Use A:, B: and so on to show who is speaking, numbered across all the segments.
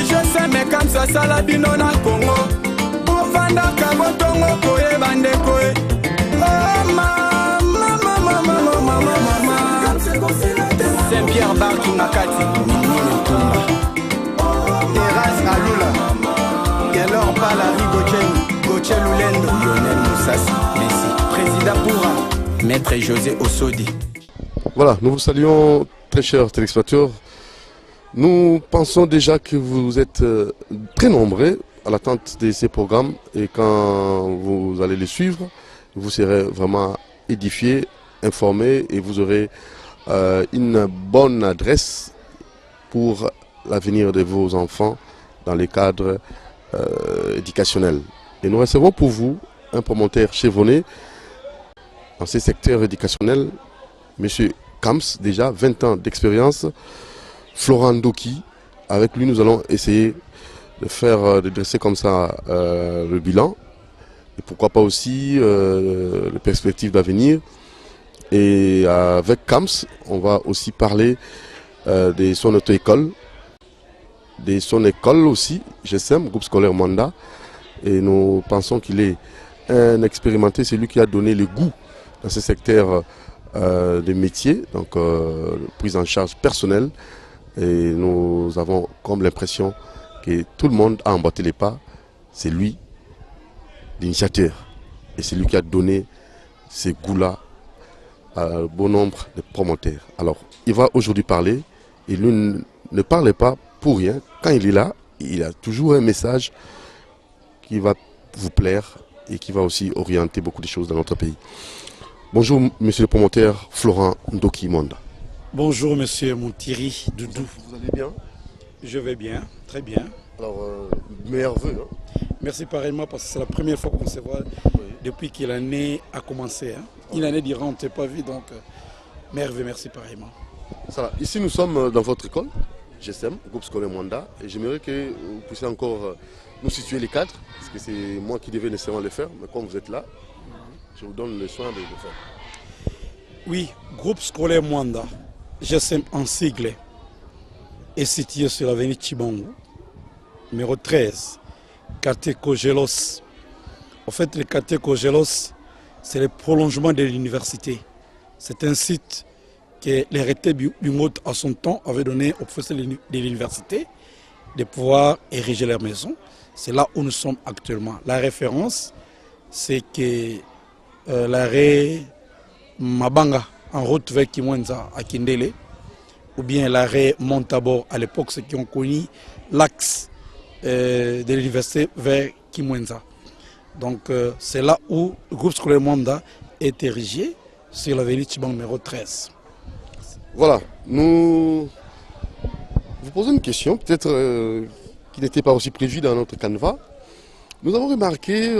A: Je sais mais comme ça sala bino na Congo. Bovanda kabotongo koye bandeko. Oh mama mama mama mama mama. Saint-Pierre Barki Makati. Terrasse Alula. Gelor Palari Gochen Lulendo. Lionel Moussassi. Messi. Président Boura. Maître José Osodi.
B: Voilà, nous vous saluons très chers téléspectateurs. Nous pensons déjà que vous êtes très nombreux à l'attente de ces programmes et quand vous allez les suivre, vous serez vraiment édifiés, informés et vous aurez une bonne adresse pour l'avenir de vos enfants dans les cadres éducationnels. Et nous recevons pour vous un promoteur chevronné dans ces secteurs éducationnels, M. Kams, déjà 20 ans d'expérience. Florent Ndoki, avec lui nous allons essayer de dresser comme ça le bilan et pourquoi pas aussi les perspectives d'avenir. Et avec Kams, on va aussi parler de son auto-école, de son école aussi, GSM, groupe scolaire Mwanda. Et nous pensons qu'il est un expérimenté, c'est lui qui a donné le goût dans ce secteur des métiers, donc prise en charge personnelle. Et nous avons comme l'impression que tout le monde a emboîté les pas. C'est lui, l'initiateur. Et c'est lui qui a donné ces goûts-là à un bon nombre de promoteurs. Alors, il va aujourd'hui parler. Et lui ne parle pas pour rien. Quand il est là, il a toujours un message qui va vous plaire et qui va aussi orienter beaucoup de choses dans notre pays. Bonjour, monsieur le promoteur Florent Ndoki Mwanda.
C: Bonjour monsieur Montiri Doudou.
B: Vous allez bien?
C: Je vais bien, très bien.
B: Alors, meilleurs vœux. Hein?
C: Merci pareillement parce que c'est la première fois qu'on se voit depuis que l'année a commencé. Hein. Une année durant, on ne s'est pas vu, donc meilleurs vœux, merci pareillement.
B: Ça va. Ici, nous sommes dans votre école, GSM, groupe scolaire Mwanda, et j'aimerais que vous puissiez encore nous situer les cadres, parce que c'est moi qui devais nécessairement le faire, mais comme vous êtes là, je vous donne le soin de le faire.
C: Oui, groupe scolaire Mwanda. GSM en sigle est situé sur l'avenue Chibangu, numéro 13, quartier Kogelos. En fait, le quartier Kogelos, c'est le prolongement de l'université. C'est un site que l'arrêté Bungot à son temps avait donné aux professeurs de l'université de pouvoir ériger leur maison. C'est là où nous sommes actuellement. La référence, c'est que l'arrêt Mabanga, en route vers Kimwenza à Kindele, ou bien l'arrêt Montabor à l'époque, ceux qui ont connu l'axe de l'université vers Kimwenza. Donc c'est là où le groupe scolaire Mwanda est érigé sur l'avenue Chibangu numéro 13.
B: Voilà, nous vous posons une question, peut-être qui n'était pas aussi prévue dans notre canevas. Nous avons remarqué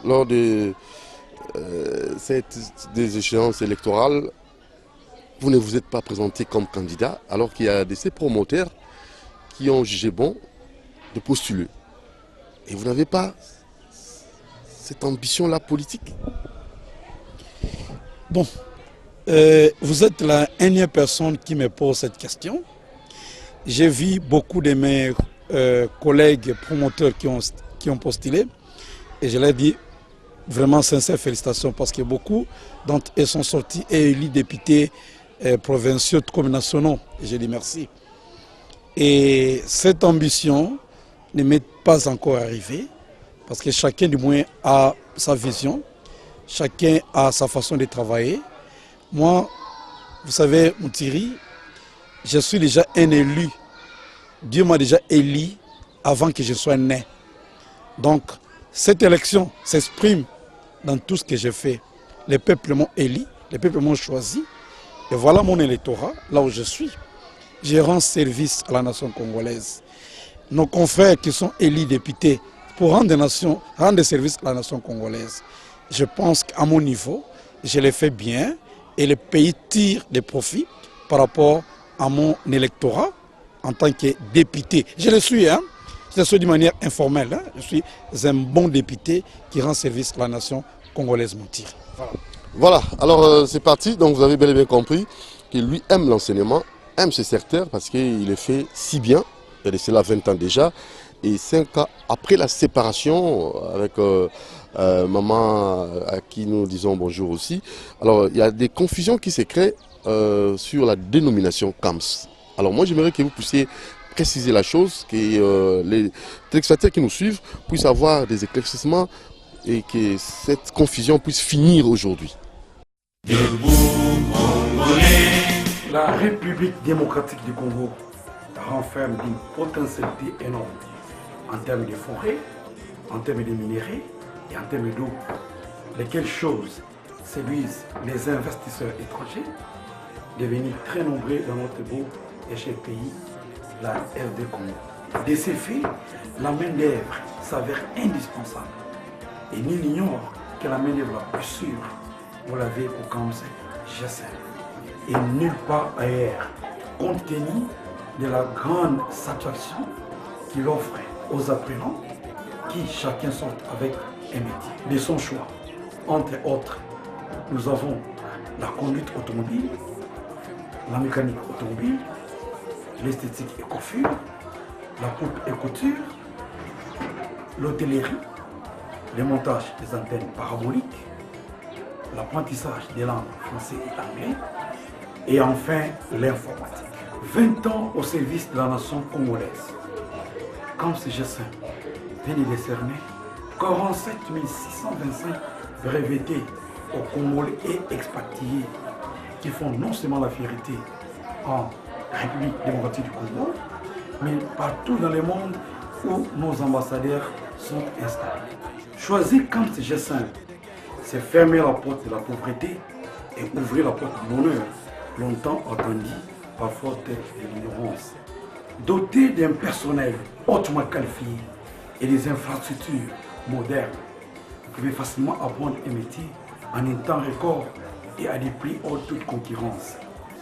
B: lors des échéances électorales, vous ne vous êtes pas présenté comme candidat, alors qu'il y a ces promoteurs qui ont jugé bon de postuler. Et vous n'avez pas cette ambition-là politique?
C: Bon, vous êtes la énième personne qui me pose cette question. J'ai vu beaucoup de mes collègues promoteurs qui ont postulé, et je leur dis vraiment sincères félicitations parce que beaucoup d'entre eux sont sortis et élus députés provinciaux comme nationaux. Et je dis merci. Et cette ambition ne m'est pas encore arrivée parce que chacun du moins a sa vision, chacun a sa façon de travailler. Moi, vous savez, Moutiri, je suis déjà un élu. Dieu m'a déjà élu avant que je sois né. Donc, cette élection s'exprime dans tout ce que j'ai fait. Les peuples m'ont élu, les peuples m'ont choisi. Et voilà mon électorat, là où je suis. Je rends service à la nation congolaise. Nos confrères qui sont élus députés pour rendre service à la nation congolaise. Je pense qu'à mon niveau, je l'ai fait bien et le pays tire des profits par rapport à mon électorat en tant que député. Je le suis, hein. Je le suis de manière informelle. Hein. Je suis un bon député qui rend service à la nation congolaise, Montiri.
B: Voilà, alors c'est parti. Donc vous avez bel et bien compris qu'il lui aime l'enseignement, aime ce secteur parce qu'il le fait si bien il y a de cela 20 ans déjà, et 5 ans après la séparation avec maman à qui nous disons bonjour aussi. Alors il y a des confusions qui se créent sur la dénomination CAMS. Alors moi j'aimerais que vous puissiez préciser la chose, que les téléspectateurs qui nous suivent puissent avoir des éclaircissements et que cette confusion puisse finir aujourd'hui.
D: La République démocratique du Congo renferme une potentialité énorme en termes de forêts, en termes de minéraux et en termes d'eau. Lesquelles choses séduisent les investisseurs étrangers, devenus très nombreux dans notre beau et cher pays, la RD Congo. De ces faits, la main-d'œuvre s'avère indispensable. Et nul n'ignore que la main-d'œuvre la plus sûre, vous l'avez au campus GSM. Et nulle part ailleurs, compte tenu de la grande satisfaction qu'il offre aux apprenants qui chacun sort avec un métier de son choix. Entre autres, nous avons la conduite automobile, la mécanique automobile, l'esthétique et coiffure, la coupe et couture, l'hôtellerie, le montage des antennes paraboliques, l'apprentissage des langues français et anglais, et enfin l'informatique. 20 ans au service de la nation congolaise. Comme ce GSM vient de décerner 47 625 brevetés aux Congolais et expatriés qui font non seulement la fierté en République démocratique du Congo, mais partout dans le monde où nos ambassadeurs sont installés. Choisir comme ce GSM, c'est fermer la porte de la pauvreté et ouvrir la porte du bonheur, longtemps attendu par faute de l'ignorance. Doté d'un personnel hautement qualifié et des infrastructures modernes, vous pouvez facilement apprendre un métier en un temps record et à des prix hors toute concurrence.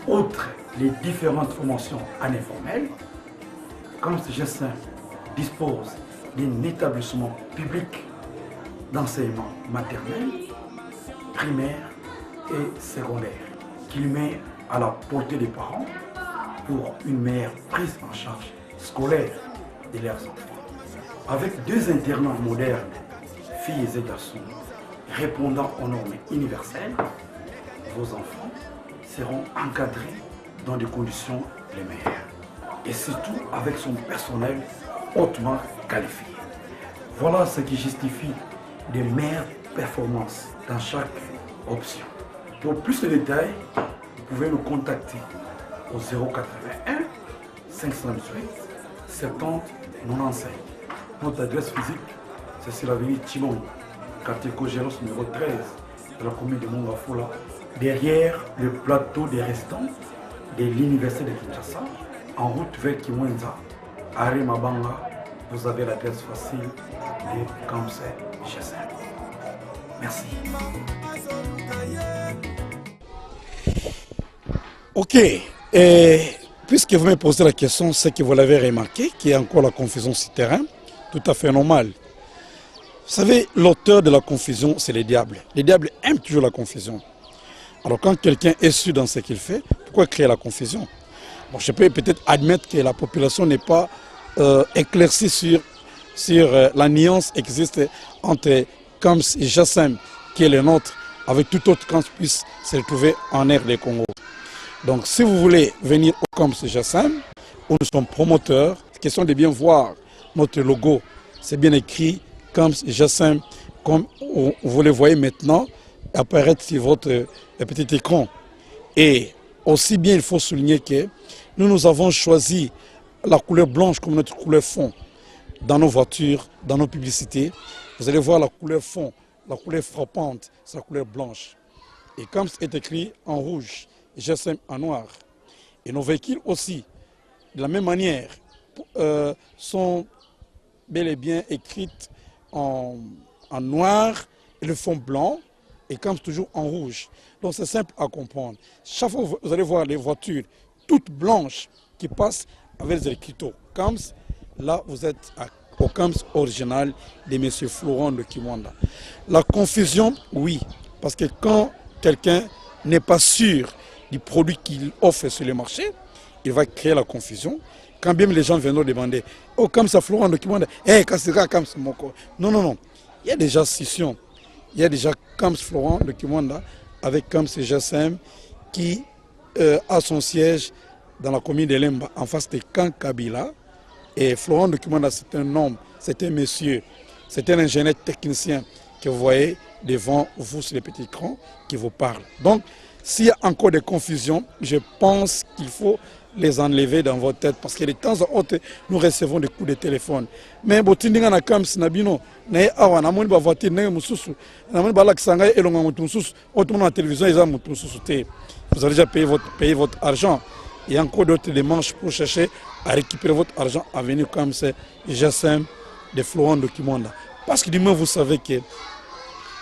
D: Outre les différentes formations en informel, comme ce GSM dispose d'un établissement public d'enseignement maternel, primaire et secondaire, qu'il met à la portée des parents pour une meilleure prise en charge scolaire de leurs enfants. Avec 2 internats modernes, filles et garçons, répondant aux normes universelles, vos enfants seront encadrés dans des conditions les meilleures. Et surtout avec son personnel hautement qualifié. Voilà ce qui justifie des meilleures performances dans chaque option. Pour plus de détails, vous pouvez nous contacter au 081 518 70 95. Notre adresse physique, c'est sur l'avenue Chimon, quartier Cogéros numéro 13, de la commune de Mongafola, derrière le plateau des restants de l'université de Kinshasa, en route vers Kimwenza, Arrêt Mabanga. Vous avez l'adresse facile de Campus GSM. Merci.
C: Ok. Et puisque vous me posez la question, c'est que vous l'avez remarqué, qu'il y a encore la confusion sur terrain, tout à fait normal. Vous savez, l'auteur de la confusion, c'est le diable. Le diable aime toujours la confusion. Alors quand quelqu'un est sûr dans ce qu'il fait, pourquoi créer la confusion? Bon, je peux peut-être admettre que la population n'est pas éclaircie sur la nuance qui existe entre CAMS et GSM, qui est le nôtre, avec tout autre CAMS puisse se retrouver en aire des Congo. Donc si vous voulez venir au CAMS GSM, où nous sommes promoteurs, question de bien voir notre logo, c'est bien écrit CAMS GSM, comme vous le voyez maintenant apparaître sur votre petit écran. Et aussi bien il faut souligner que nous avons choisi la couleur blanche comme notre couleur fond dans nos voitures, dans nos publicités. Vous allez voir la couleur fond, la couleur frappante, c'est la couleur blanche. Et comme c'est écrit en rouge, GSM en noir. Et nos véhicules aussi, de la même manière, sont bel et bien écrites en noir et le fond blanc, et comme toujours en rouge. Donc c'est simple à comprendre. Chaque fois vous allez voir les voitures toutes blanches qui passent avec les écriteaux CAMS, là vous êtes au CAMS original de M. Florent de Kimwanda. La confusion, oui, parce que quand quelqu'un n'est pas sûr du produit qu'il offre sur le marché, il va créer la confusion. Quand bien les gens viendront demander, oh, comme ça, Florent, document, eh, Kassira, comme ça, Moko. Non, non, non. Il y a déjà scission. Il y a déjà comme Florent, document, avec comme ce GSM qui a son siège dans la commune de Lemba, en face de Camp Kabila. Et Florent Document, c'est un homme, c'est un monsieur, c'est un ingénieur technicien que vous voyez devant vous sur les petits écrans qui vous parle. Donc, s'il y a encore des confusions, je pense qu'il faut les enlever dans votre tête parce que de temps en temps, nous recevons des coups de téléphone. Mais vous avez déjà payé votre argent. Il y a encore d'autres démarches pour chercher à récupérer votre argent à venir comme c'est GSM de Florent Documanda. Parce que du moins vous savez que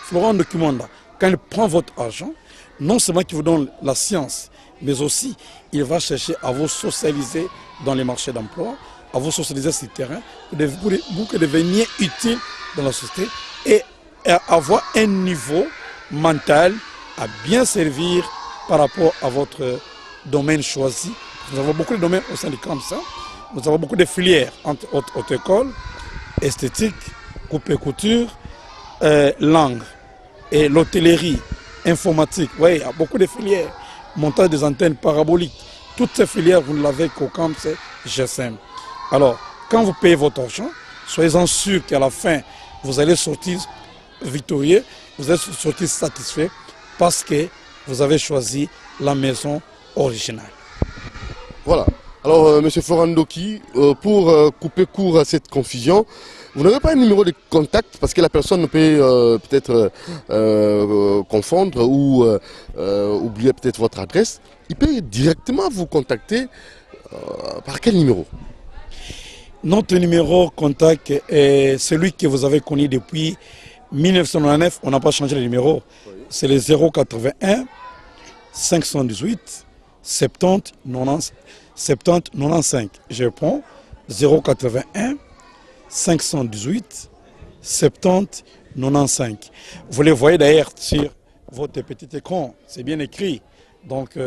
C: Florent Documanda, quand il prend votre argent, non seulement qu'il vous donne la science, mais aussi il va chercher à vous socialiser dans les marchés d'emploi, à vous socialiser sur le terrain, pour que deveniez utile dans la société et à avoir un niveau mental à bien servir par rapport à votre domaine choisi. Nous avons beaucoup de domaines au sein du CAMSA. Nous avons beaucoup de filières entre haute école, esthétique, coupe et couture, langue et l'hôtellerie, informatique. Oui, il y a beaucoup de filières. Montage des antennes paraboliques. Toutes ces filières, vous ne l'avez qu'au CAMSA GSM. Alors, quand vous payez votre argent, soyez-en sûrs qu'à la fin, vous allez sortir victorieux, vous allez sortir satisfait parce que vous avez choisi la maison originale.
B: Voilà. Alors, M. Florent Ndoki, pour couper court à cette confusion, vous n'avez pas un numéro de contact parce que la personne peut peut-être confondre ou oublier peut-être votre adresse. Il peut directement vous contacter par quel numéro?
C: Notre numéro contact est celui que vous avez connu depuis 1999. On n'a pas changé le numéro. Oui. C'est le 081 518 70 95. Je prends 081 518 70 95. Vous les voyez d'ailleurs sur votre petit écran. C'est bien écrit. Donc,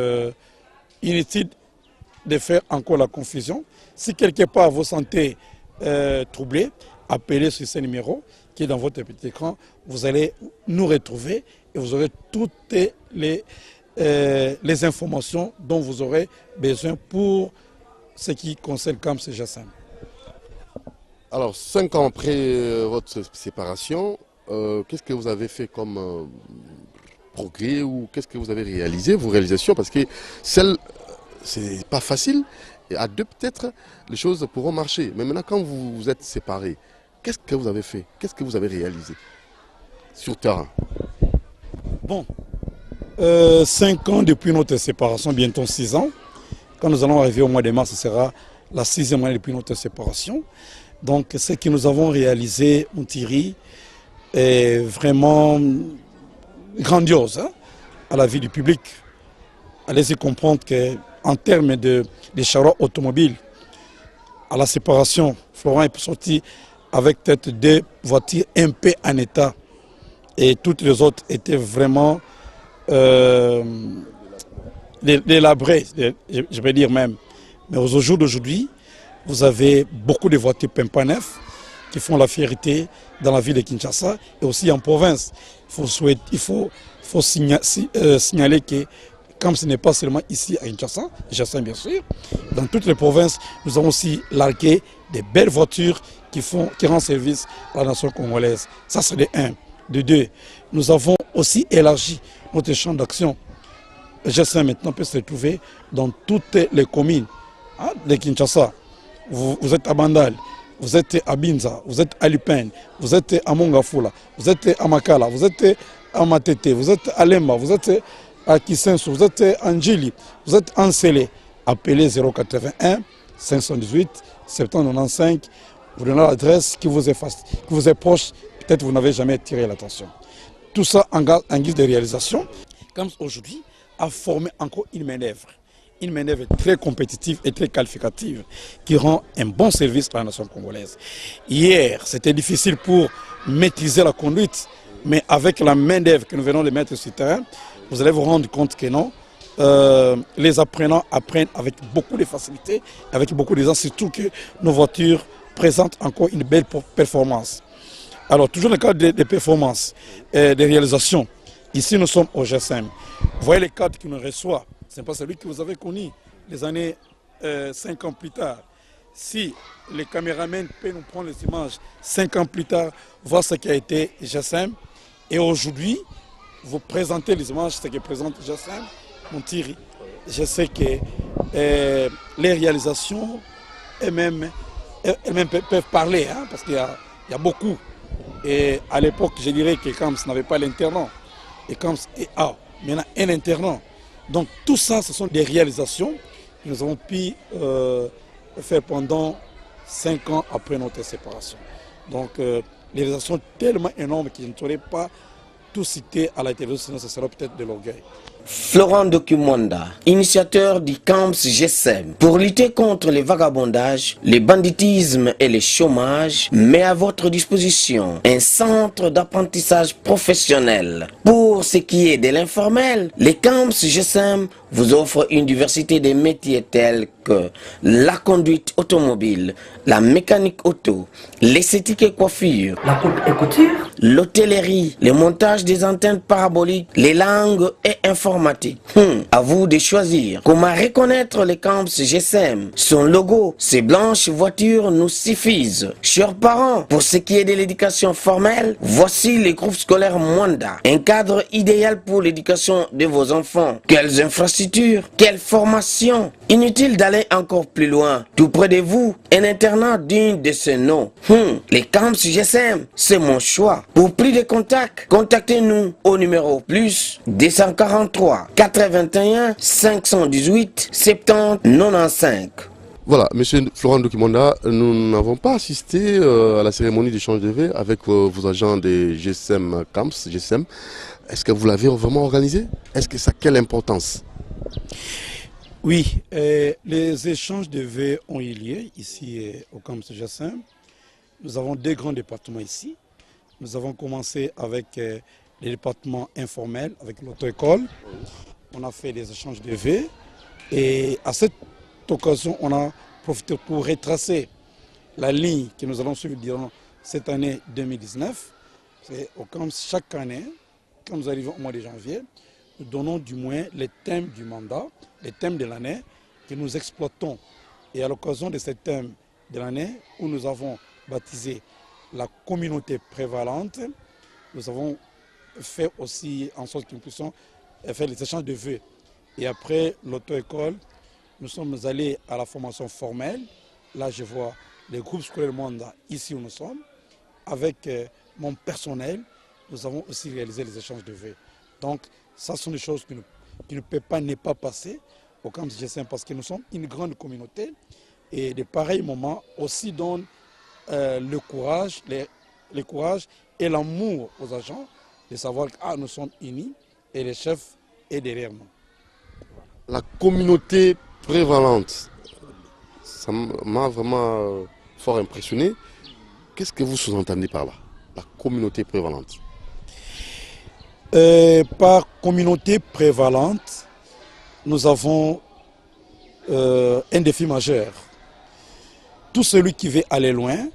C: inutile de faire encore la confusion. Si quelque part vous sentez troublé, appelez sur ce numéro qui est dans votre petit écran. Vous allez nous retrouver et vous aurez toutes les informations dont vous aurez besoin pour ce qui concerne CAMSA GSM.
B: Alors, 5 ans après votre séparation, qu'est-ce que vous avez fait comme progrès ou qu'est-ce que vous avez réalisé, vos réalisations? Parce que c'est pas facile. Et à deux, peut-être, les choses pourront marcher. Mais maintenant, quand vous vous êtes séparés, qu'est-ce que vous avez fait? Qu'est-ce que vous avez réalisé sur terrain?
C: Bon, 5 ans depuis notre séparation, bientôt 6 ans. Quand nous allons arriver au mois de mars, ce sera la 6e année depuis notre séparation. Donc, ce que nous avons réalisé, mon Thierry, est vraiment grandiose à la vie du public. Allez-y comprendre qu'en termes de charroi automobile, à la séparation, Florent est sorti avec peut-être 2 voitures un peu en état. Et toutes les autres étaient vraiment délabrées, je vais dire même. Mais au jour d'aujourd'hui, vous avez beaucoup de voitures Pimpa neuf qui font la fierté dans la ville de Kinshasa et aussi en province. Il faut signaler que, comme ce n'est pas seulement ici à Kinshasa, bien sûr, dans toutes les provinces, nous avons aussi largué des belles voitures qui rendent service à la nation congolaise. Ça, c'est de 1. De 2, nous avons aussi élargi notre champ d'action. GSM maintenant peut se retrouver dans toutes les communes de Kinshasa. Vous êtes à Bandal, vous êtes à Binza, vous êtes à Lupin, vous êtes à Mongafula, vous êtes à Makala, vous êtes à Matete, vous êtes à Lemba, vous êtes à Kisenso, vous êtes à Njili, vous êtes en Sélé. Appelez 081 518 7095. Vous donnez l'adresse qui vous est proche. Peut-être vous n'avez jamais tiré l'attention. Tout ça en guise de réalisation. Comme aujourd'hui, a formé encore une main-d'œuvre. Une main-d'œuvre très compétitive et très qualificative qui rend un bon service à la nation congolaise. Hier, c'était difficile pour maîtriser la conduite, mais avec la main-d'œuvre que nous venons de mettre sur le terrain, vous allez vous rendre compte que non, les apprenants apprennent avec beaucoup de facilité, avec beaucoup d'aisance, surtout que nos voitures présentent encore une belle performance. Alors, toujours dans le cadre des performances, des réalisations, ici nous sommes au GSM. Vous voyez le cadre qui nous reçoit, ce n'est pas celui que vous avez connu les années 5 ans plus tard. Si les caméramans peuvent nous prendre les images 5 ans plus tard, voir ce qui a été GSM, et aujourd'hui, vous présentez les images, ce que présente GSM, mon Thierry. Je sais que les réalisations elles-mêmes peuvent parler, hein, parce qu'il y a beaucoup. Et à l'époque, je dirais que Camps n'avait pas l'internat. Et Camps a maintenant un internat. Donc tout ça, ce sont des réalisations que nous avons pu faire pendant 5 ans après notre séparation. Donc les réalisations tellement énormes que je ne saurais pas tout citer à la télévision, sinon ce sera peut-être de l'orgueil.
E: Florent Dokumwanda, initiateur du Camps GSM, pour lutter contre les vagabondages, le banditisme et le chômage, met à votre disposition un centre d'apprentissage professionnel. Pour ce qui est de l'informel, les Camps GSM vous offrent une diversité de métiers tels que la conduite automobile, la mécanique auto, l'esthétique et coiffure,
F: la coupe et couture,
E: l'hôtellerie, le montage des antennes paraboliques, les langues et informatique. À vous de choisir. Comment reconnaître les Camps GSM? Son logo, ces blanches voitures nous suffisent. Chers parents, pour ce qui est de l'éducation formelle, voici les groupes scolaires Mwanda. Un cadre idéal pour l'éducation de vos enfants. Quelles infrastructures, quelle formation. Inutile d'aller encore plus loin. Tout près de vous, un internat digne de ce nom. Les Camps GSM, c'est mon choix. Pour plus de contacts, contactez-nous au numéro plus 243 81 518 70 95.
B: Voilà, monsieur Florent Dokumwanda, nous n'avons pas assisté à la cérémonie d'échange de vœux avec vos agents des GSM Camps, GSM. Est-ce que vous l'avez vraiment organisé? Est-ce que ça a quelle importance?
C: Oui, les échanges de vœux ont eu lieu ici au Camps GSM. Nous avons 2 grands départements ici. Nous avons commencé avec les départements informels, avec l'auto-école. On a fait des échanges de vœux. Et à cette occasion, on a profité pour retracer la ligne que nous allons suivre durant cette année 2019. C'est au Camps, chaque année, quand nous arrivons au mois de janvier, nous donnons du moins les thèmes du mandat, les thèmes de l'année que nous exploitons. Et à l'occasion de ces thèmes de l'année, où nous avons baptisé la communauté prévalente, nous avons fait aussi en sorte que nous puissions faire les échanges de vœux. Et après l'auto-école, nous sommes allés à la formation formelle. Là, je vois les groupes scolaires Mwanda, ici où nous sommes. Avec mon personnel, nous avons aussi réalisé les échanges de vœux. Donc, ça sont des choses qui ne peuvent pas ne pas passer au Camps GSM parce que nous sommes une grande communauté. Et de pareils moments aussi donnent le courage et l'amour aux agents de savoir que nous sommes unis et le chef est derrière nous.
B: La communauté prévalente, ça m'a vraiment fort impressionné. Qu'est-ce que vous sous-entendez par là, la communauté prévalente?
C: Par communauté prévalente, nous avons un défi majeur. Tout celui qui veut aller loin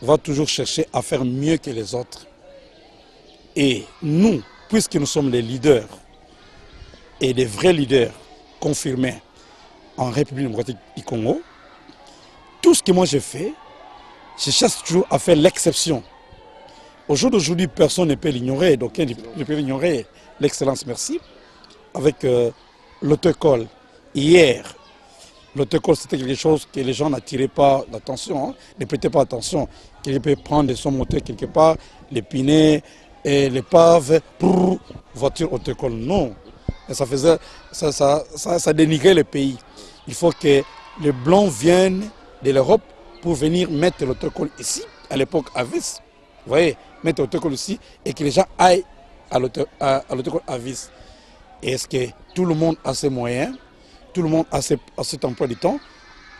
C: va toujours chercher à faire mieux que les autres. Et nous, puisque nous sommes les leaders, et des vrais leaders confirmés en République démocratique du Congo, tout ce que moi j'ai fait, je cherche toujours à faire l'exception. Au jour d'aujourd'hui, personne ne peut l'ignorer, donc on ne peut ignorer l'excellence, merci. Avec l'auto-école, hier, l'auto-école c'était quelque chose que les gens n'attiraient pas l'attention, ne prêtaient pas attention. Qu'il peut prendre son moteur quelque part, les pinets, et les paves, voiture auto-école, non. Et ça dénigrait le pays. Il faut que les Blancs viennent de l'Europe pour venir mettre l'auto-école ici, à l'époque à Vis. Vous voyez, mettre l'auto-école ici et que les gens aillent à l'auto-école à Vis. Est-ce que tout le monde a ses moyens, tout le monde a cet emploi du temps?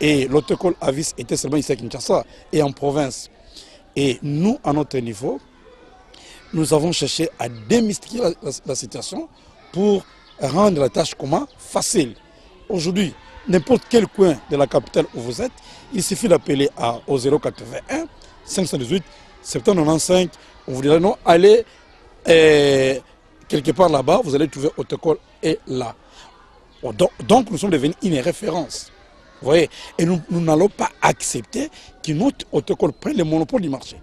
C: Et l'auto-école à Vis était seulement ici à Kinshasa et en province. Et nous, à notre niveau, nous avons cherché à démystifier la situation pour rendre la tâche comment? Facile. Aujourd'hui, n'importe quel coin de la capitale où vous êtes, il suffit d'appeler au 081 518 795. On vous dira non, allez quelque part là-bas, vous allez trouver Autocol est là. Donc nous sommes devenus une référence. Vous voyez? Et nous n'allons pas accepter que notre Autocol prenne le monopole du marché.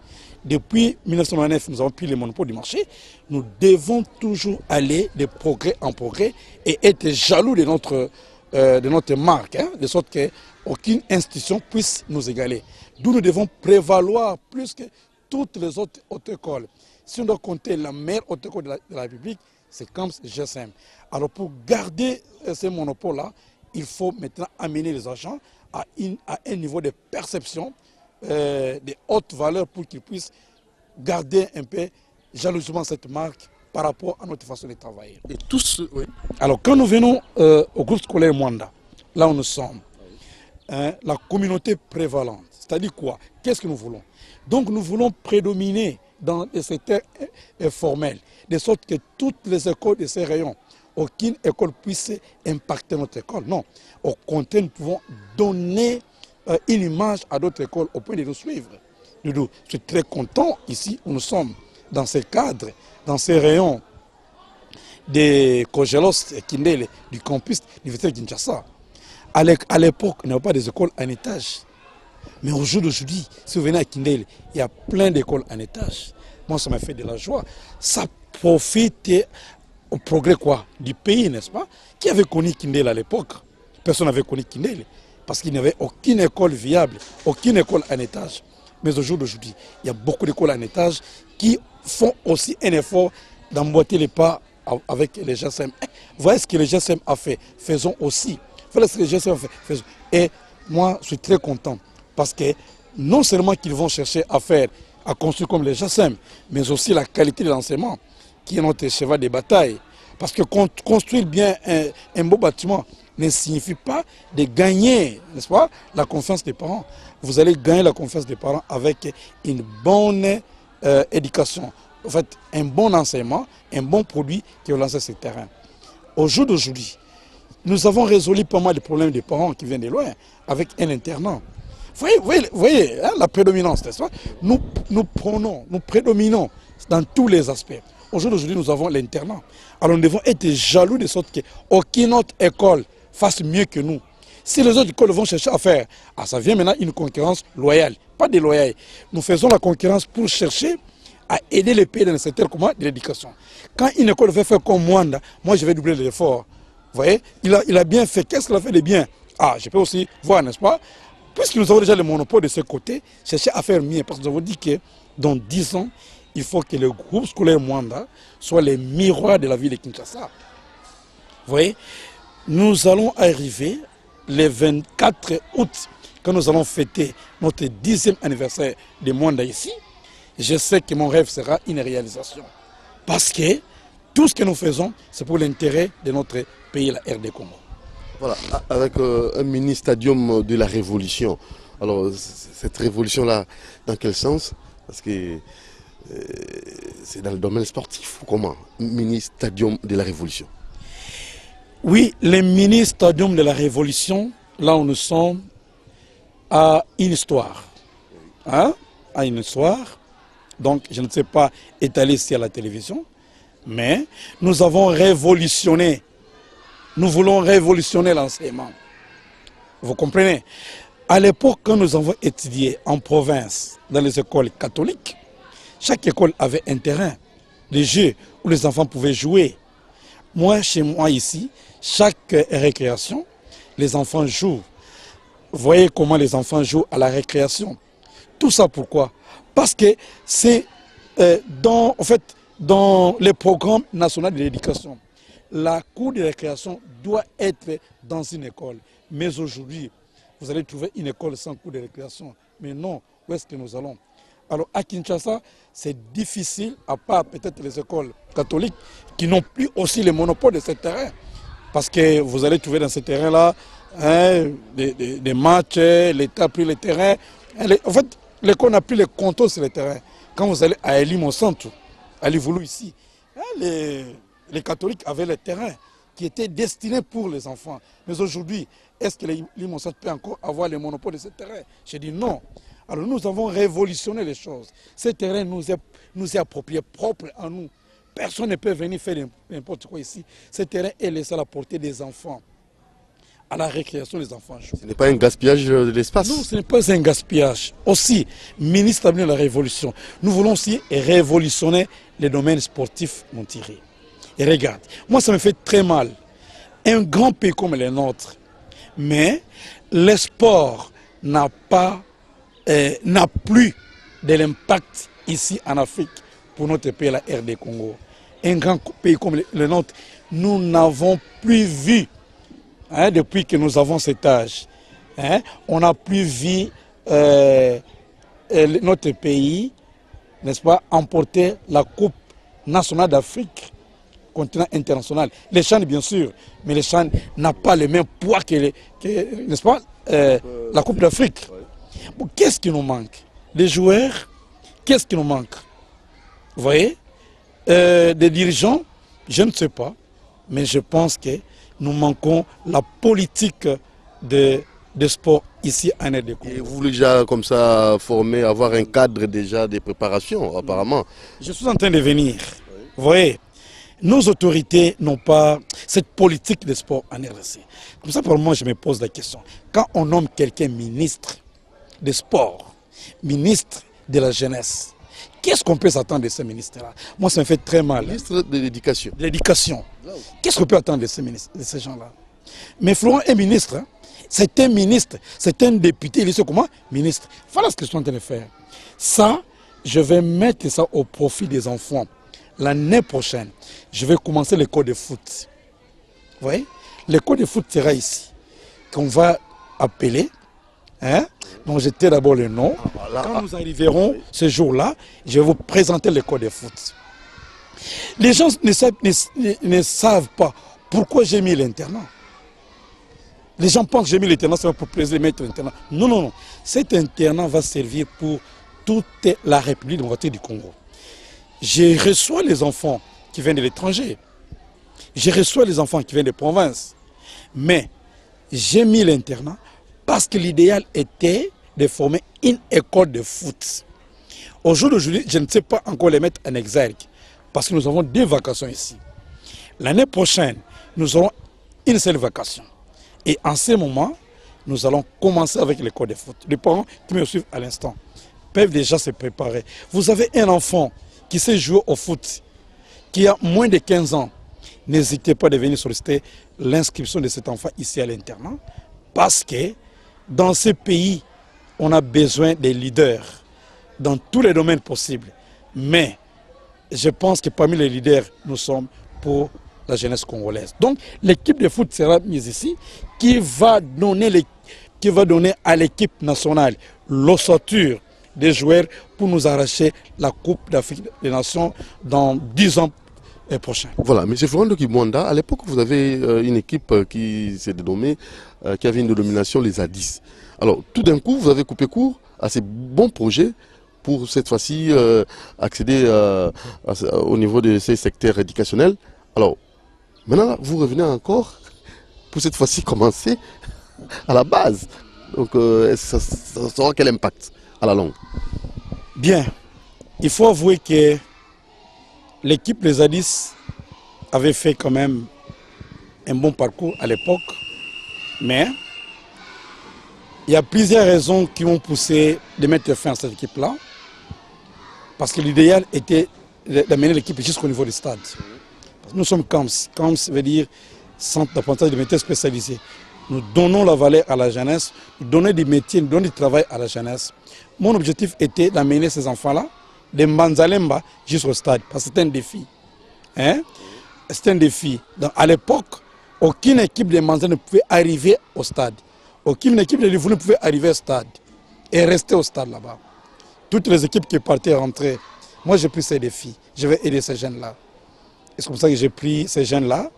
C: Depuis 1999, nous avons pris le monopole du marché. Nous devons toujours aller de progrès en progrès et être jaloux de notre marque, hein, de sorte qu'aucune institution puisse nous égaler. D'où nous devons prévaloir plus que toutes les autres autocols. Si on doit compter la meilleure autocol de la République, c'est comme GSM. Alors pour garder ce monopole-là, il faut maintenant amener les agents à un niveau de perception de haute valeur pour qu'ils puissent garder un peu jalousement cette marque par rapport à notre façon de travailler.
B: Et tous, oui.
C: Alors quand nous venons au groupe scolaire Mwanda, là où nous sommes, la communauté prévalente, c'est-à-dire quoi? Qu'est-ce que nous voulons? Donc nous voulons prédominer dans les secteurs formels, de sorte que toutes les écoles de ces rayons, aucune école puisse impacter notre école. Non, au contraire, nous pouvons donner une image à d'autres écoles au point de nous suivre. Je suis très content ici où nous sommes, dans ces cadres, dans ces rayons des Kogelos et Kindele, du campus de l'Université de Kinshasa. À l'époque, il n'y avait pas des écoles en étage. Mais aujourd'hui, si vous venez à Kindele, il y a plein d'écoles en étage. Moi, ça m'a fait de la joie. Ça profite au progrès quoi, du pays, n'est-ce pas? Qui avait connu Kindele à l'époque? Personne n'avait connu Kindele. Parce qu'il n'y avait aucune école viable, aucune école en étage. Mais aujourd'hui, il y a beaucoup d'écoles en étage qui font aussi un effort d'emboîter les pas avec les GSM. Voyez ce que les GSM a fait. Faisons aussi. Voilà ce que les GSM a fait. Faisons. Et moi, je suis très content. Parce que non seulement qu'ils vont chercher à faire, à construire comme les GSM, mais aussi la qualité de l'enseignement, qui est notre cheval de bataille. Parce que construire bien un beau bâtiment ne signifie pas de gagner, n'est-ce pas, la confiance des parents. Vous allez gagner la confiance des parents avec une bonne éducation. En fait, un bon enseignement, un bon produit qui va lancer ce terrain. Au jour d'aujourd'hui, nous avons résolu pas mal de problèmes des parents qui viennent de loin avec un internat. Vous voyez hein, la prédominance, n'est-ce pas? Nous prédominons dans tous les aspects. Aujourd'hui, nous avons l'internat. Alors nous devons être jaloux de sorte qu'aucune autre école fasse mieux que nous. Si les autres écoles vont chercher à faire, ça vient maintenant une concurrence loyale, pas déloyale. Nous faisons la concurrence pour chercher à aider les pays dans le secteur de l'éducation. Quand une école veut faire comme Mwanda, moi je vais doubler l'effort. Vous voyez, il a bien fait. Qu'est-ce qu'il a fait de bien? Je peux aussi voir, n'est-ce pas? Puisque nous avons déjà le monopole de ce côté, chercher à faire mieux. Parce que nous avons dit que dans 10 ans, il faut que le groupe scolaire Mwanda soit les miroirs de la ville de Kinshasa. Vous voyez, nous allons arriver le 24 août, quand nous allons fêter notre 10e anniversaire de Mwanda ici. Je sais que mon rêve sera une réalisation. Parce que tout ce que nous faisons, c'est pour l'intérêt de notre pays, la RD Congo.
B: Voilà, avec un mini-stadium de la Révolution. Alors, cette révolution-là, dans quel sens? Parce que c'est dans le domaine sportif ou comment? Mini-stadium de la Révolution.
C: Oui, le mini-stadium de la Révolution, là où nous sommes, a une histoire. Hein? A une histoire. Donc, je ne sais pas étaler ici à la télévision, mais nous avons révolutionné. Nous voulons révolutionner l'enseignement. Vous comprenez? À l'époque, quand nous avons étudié en province, dans les écoles catholiques, chaque école avait un terrain de jeu où les enfants pouvaient jouer. Moi, chez moi ici, chaque récréation, les enfants jouent. Vous voyez comment les enfants jouent à la récréation. Tout ça pourquoi? Parce que c'est dans les programmes nationaux de l'éducation. La cour de récréation doit être dans une école. Mais aujourd'hui, vous allez trouver une école sans cour de récréation. Mais non, où est-ce que nous allons? Alors à Kinshasa, c'est difficile, à part peut-être les écoles catholiques, qui n'ont plus aussi le monopole de ce terrain. Parce que vous allez trouver dans ce terrain-là des matchs, l'État a pris le terrain. En fait, l'école n'a plus le contrôle sur le terrain. Quand vous allez à Elim au centre, à Livoulou ici, les catholiques avaient le terrain qui était destiné pour les enfants. Mais aujourd'hui, est-ce que l'Imosat peut encore avoir le monopole de ce terrain? J'ai dit non. Alors nous avons révolutionné les choses. Ce terrain nous est approprié, propre à nous. Personne ne peut venir faire n'importe quoi ici. Ce terrain est laissé à la portée des enfants, à la récréation des enfants.
B: Ce n'est pas un gaspillage de l'espace?
C: Non, ce n'est pas un gaspillage. Aussi, ministre de la Révolution, nous voulons aussi révolutionner les domaines sportifs montirés. Et regarde, moi ça me fait très mal. Un grand pays comme le nôtre, mais le sport n'a plus de l'impact ici en Afrique pour notre pays, la RD Congo. Un grand pays comme le nôtre, nous n'avons plus vu, depuis que nous avons cet âge, on n'a plus vu notre pays, n'est-ce pas, emporter la Coupe nationale d'Afrique, continent international. Les Chan, bien sûr, mais les Chan n'a pas le même poids que n'est-ce pas, la Coupe d'Afrique. Bon, qu'est-ce qui nous manque? Les joueurs, qu'est-ce qui nous manque? Vous voyez, des dirigeants, je ne sais pas, mais je pense que nous manquons la politique de sport ici en RD Congo.
B: Et vous voulez déjà comme ça former, avoir un cadre déjà de préparation apparemment? Je
C: suis en train de venir. Vous voyez, nos autorités n'ont pas cette politique de sport en RDC. Comme ça, pour moi, je me pose la question. Quand on nomme quelqu'un ministre de sport, ministre de la jeunesse, qu'est-ce qu'on peut s'attendre de ce ministre-là? Moi, ça me fait très mal.
B: Ministre de l'éducation.
C: De l'éducation. Qu'est-ce qu'on peut attendre de ces gens-là? Mais Florent est ministre. Hein? C'est un ministre, c'est un député. Il est comment? Ministre. Voilà ce que je suis en train de faire. Ça, je vais mettre ça au profit des enfants. L'année prochaine, je vais commencer l'école de foot. Vous voyez? L'école de foot sera ici. Qu'on va appeler. Hein? Donc j'étais d'abord le nom. Quand nous arriverons ce jour-là, je vais vous présenter l'école de foot. Les gens ne savent pas pourquoi j'ai mis l'internat. Les gens pensent que j'ai mis l'internat, c'est pour plaisir de mettre l'internat. Non, non, non. Cet internat va servir pour toute la République démocratique du Congo. Je reçois les enfants qui viennent de l'étranger. Je reçois les enfants qui viennent des provinces. Mais j'ai mis l'internat parce que l'idéal était de former une école de foot. Au jour d'aujourd'hui, je ne sais pas encore les mettre en exergue parce que nous avons 2 vacations ici. L'année prochaine, nous aurons une seule vacation. Et en ce moment, nous allons commencer avec l'école de foot. Les parents qui me suivent à l'instant peuvent déjà se préparer. Vous avez un enfant qui sait jouer au foot, qui a moins de 15 ans. N'hésitez pas à venir solliciter l'inscription de cet enfant ici à l'internat parce que dans ce pays, on a besoin des leaders dans tous les domaines possibles. Mais je pense que parmi les leaders, nous sommes pour la jeunesse congolaise. Donc l'équipe de foot sera mise ici qui va donner à l'équipe nationale l'ossature des joueurs pour nous arracher la Coupe d'Afrique des Nations dans 10 ans prochains.
B: Voilà, M. Florent Kibwanda, à l'époque vous avez une équipe qui s'est dénommée, qui avait une dénomination les A10. Alors tout d'un coup vous avez coupé court à ces bons projets pour cette fois-ci accéder au niveau de ces secteurs éducationnels. Alors maintenant vous revenez encore pour cette fois-ci commencer à la base. Donc ça aura quel impact à la longue?
C: Bien, il faut avouer que l'équipe des A10 avait fait quand même un bon parcours à l'époque, mais il y a plusieurs raisons qui ont poussé de mettre fin à cette équipe-là, parce que l'idéal était d'amener l'équipe jusqu'au niveau du stade. Nous sommes CAMS. CAMS veut dire Centre d'apprentissage de métiers spécialisés. Nous donnons la valeur à la jeunesse, nous donnons des métiers, nous donnons du travail à la jeunesse. Mon objectif était d'amener ces enfants-là de Mbanzalemba jusqu'au stade, parce que c'est un défi. Hein? C'est un défi. Donc, à l'époque, aucune équipe de Mbanzalemba ne pouvait arriver au stade. Aucune équipe de Livourne ne pouvait arriver au stade et rester au stade là-bas. Toutes les équipes qui partaient rentrer, moi j'ai pris ces défis. Je vais aider ces jeunes-là. Et c'est comme ça que j'ai pris ces jeunes-là,